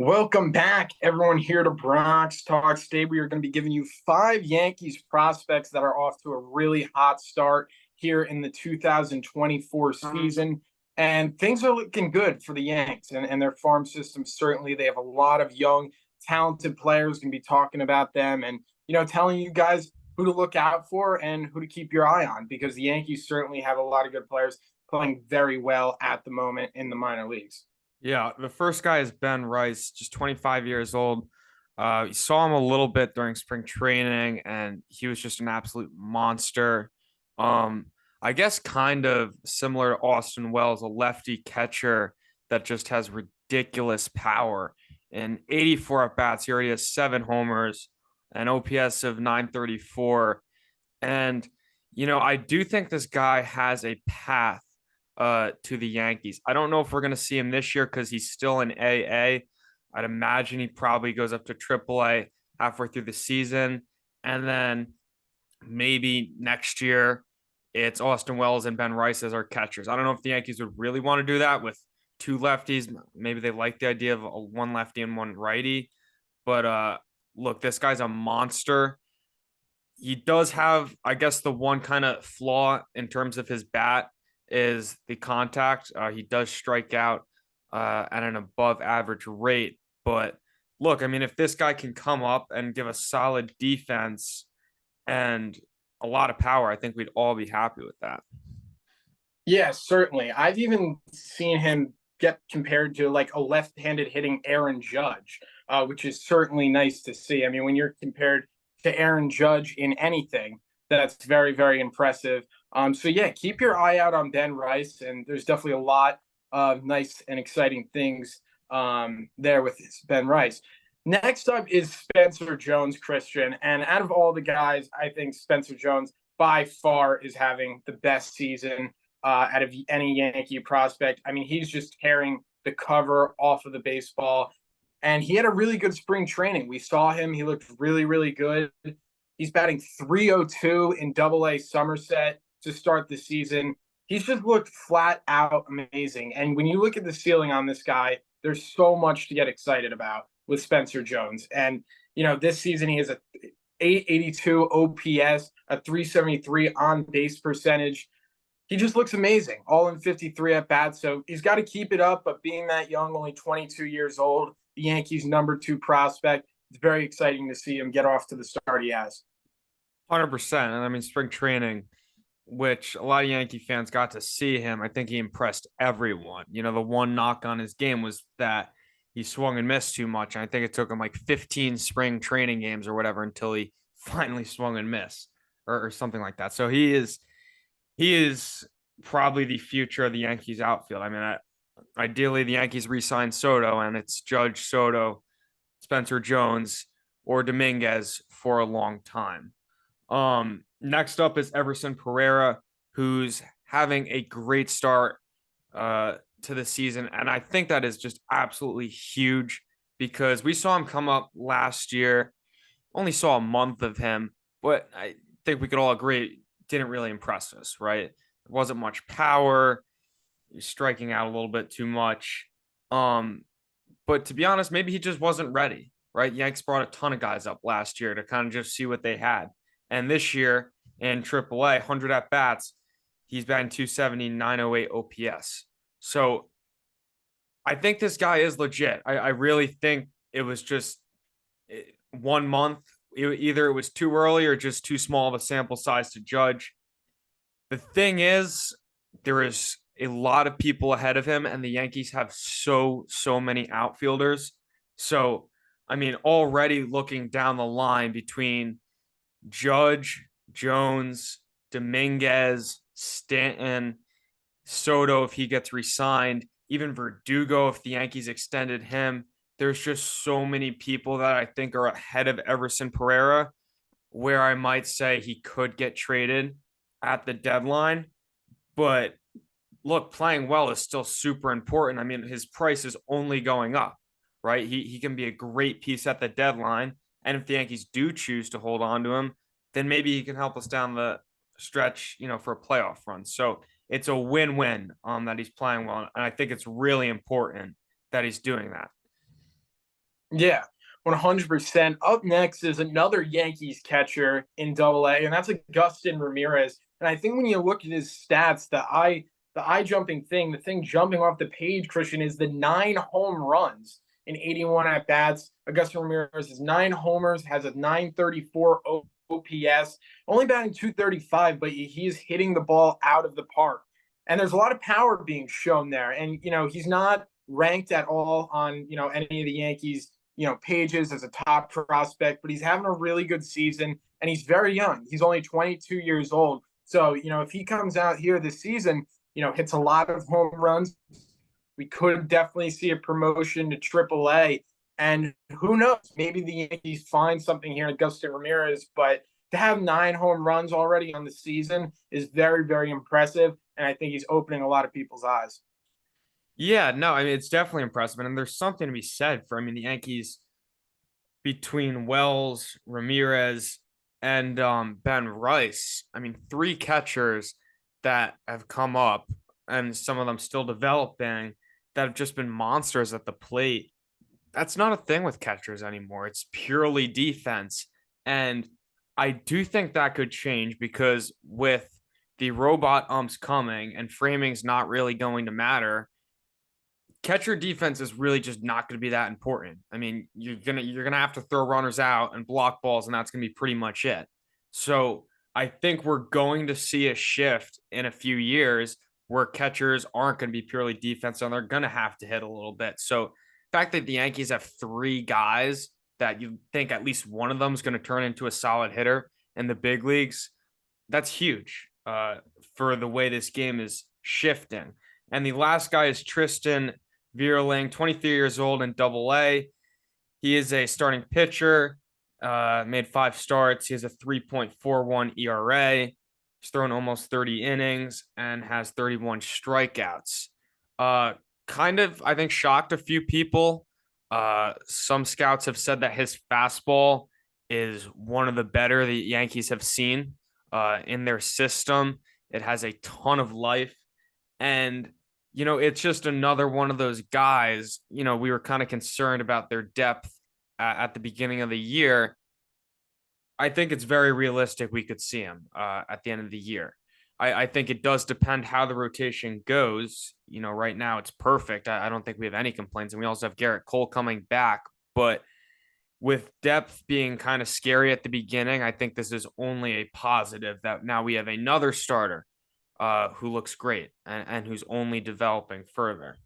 Welcome back, everyone, here to Bronx Talks. Today, we are going to be giving you five Yankees prospects that are off to a really hot start here in the 2024 season. And things are looking good for the Yanks and their farm system. Certainly, they have a lot of young, talented players. Going to be talking about them and, telling you guys who to look out for and who to keep your eye on, because the Yankees certainly have a lot of good players playing very well at the moment in the minor leagues. Yeah, the first guy is Ben Rice, just 25 years old. You saw him a little bit during spring training, and he was just an absolute monster. Um, I guess kind of similar to Austin Wells, a lefty catcher that just has ridiculous power. In 84 at bats, he already has 7 homers, an OPS of 934. And, I do think this guy has a path to the Yankees. I don't know if we're going to see him this year because he's still in AA. I'd imagine he probably goes up to AAA halfway through the season. And then maybe next year it's Austin Wells and Ben Rice as our catchers. I don't know if the Yankees would really want to do that with two lefties. Maybe they like the idea of one lefty and one righty. But look, this guy's a monster. He does have, I guess, the one kind of flaw in terms of his bat is the contact. He does strike out at an above average rate. But look, I mean, if this guy can come up and give a solid defense and a lot of power, I think we'd all be happy with that. Yeah, certainly. I've even seen him get compared to like a left-handed hitting Aaron Judge, which is certainly nice to see. I mean, when you're compared to Aaron Judge in anything, that's very, very impressive. So yeah, keep your eye out on Ben Rice, and there's definitely a lot of nice and exciting things there with Ben Rice. Next up is Spencer Jones, Christian, and out of all the guys, I think Spencer Jones by far is having the best season out of any Yankee prospect. I mean, he's just tearing the cover off of the baseball. And he had a really good spring training. We saw him. He looked really, really good. He's batting 302 in Double-A Somerset to start the season. He's just looked flat out amazing. And when you look at the ceiling on this guy, there's so much to get excited about with Spencer Jones. And, this season he has a 882 OPS, a 373 on base percentage. He just looks amazing, all in 53 at bats. So he's got to keep it up. But being that young, only 22 years old, the Yankees' #2 prospect, it's very exciting to see him get off to the start he has. 100%. And I mean, spring training, which a lot of Yankee fans got to see him, I think he impressed everyone. The one knock on his game was that he swung and missed too much. And I think it took him like 15 spring training games or whatever until he finally swung and missed or something like that. So he is probably the future of the Yankees outfield. I mean, ideally the Yankees re-sign Soto, and it's Judge, Soto, Spencer Jones, or Dominguez for a long time. Next up is Everson Pereira, who's having a great start to the season, and I think that is just absolutely huge because we saw him come up last year. Only saw a month of him, but I think we could all agree didn't really impress us, right? There wasn't much power. He's striking out a little bit too much. But to be honest, maybe he just wasn't ready, right? Yanks brought a ton of guys up last year to kind of just see what they had. And this year in AAA, 100 at bats, he's batting 270, 908 OPS. So I think this guy is legit. I really think it was just 1 month. Either it was too early or just too small of a sample size to judge. The thing is, there is a lot of people ahead of him, and the Yankees have so many outfielders. So, I mean, already looking down the line between Judge, Jones, Dominguez, Stanton, Soto if he gets re-signed, even Verdugo if the Yankees extended him. There's just so many people that I think are ahead of Everson Pereira, where I might say he could get traded at the deadline. But look, playing well is still super important. I mean, his price is only going up, right? He can be a great piece at the deadline. And if the Yankees do choose to hold on to him, then maybe he can help us down the stretch, for a playoff run. So it's a win-win that he's playing well. And I think it's really important that he's doing that. Yeah, 100%. Up next is another Yankees catcher in Double A, and that's Augustin Ramirez. And I think when you look at his stats, the eye jumping thing, the thing jumping off the page, Christian, is the 9 home runs in 81 at bats. Augustin Ramirez has 9 homers, has a 934 OPS, only batting 235, but he's hitting the ball out of the park. And there's a lot of power being shown there. And he's not ranked at all on any of the Yankees pages as a top prospect, but he's having a really good season and he's very young. He's only 22 years old. So, if he comes out here this season, hits a lot of home runs, we could definitely see a promotion to Triple A. And who knows, maybe the Yankees find something here in Augustin Ramirez, but to have 9 home runs already on the season is very, very impressive. And I think he's opening a lot of people's eyes. Yeah, no, I mean it's definitely impressive, and there's something to be said for. I mean, the Yankees between Wells, Ramirez, and Ben Rice. I mean, three catchers that have come up, and some of them still developing, that have just been monsters at the plate. That's not a thing with catchers anymore. It's purely defense, and I do think that could change because with the robot umps coming and framing's not really going to matter, catcher defense is really just not going to be that important. I mean, you're gonna have to throw runners out and block balls, and that's going to be pretty much it. So I think we're going to see a shift in a few years where catchers aren't going to be purely defense and they're going to have to hit a little bit. So the fact that the Yankees have three guys that you think at least one of them is going to turn into a solid hitter in the big leagues, that's huge for the way this game is shifting. And the last guy is Tristan Vierling, 23 years old in Double A. He is a starting pitcher, made 5 starts. He has a 3.41 ERA. He's thrown almost 30 innings and has 31 strikeouts. Kind of, I think, shocked a few people. Some scouts have said that his fastball is one of the better the Yankees have seen in their system. It has a ton of life. And it's just another one of those guys. We were kind of concerned about their depth at the beginning of the year. I think it's very realistic we could see him at the end of the year. I think it does depend how the rotation goes. Right now it's perfect. I don't think we have any complaints. And we also have Garrett Cole coming back. But with depth being kind of scary at the beginning, I think this is only a positive that now we have another starter who looks great and who's only developing further.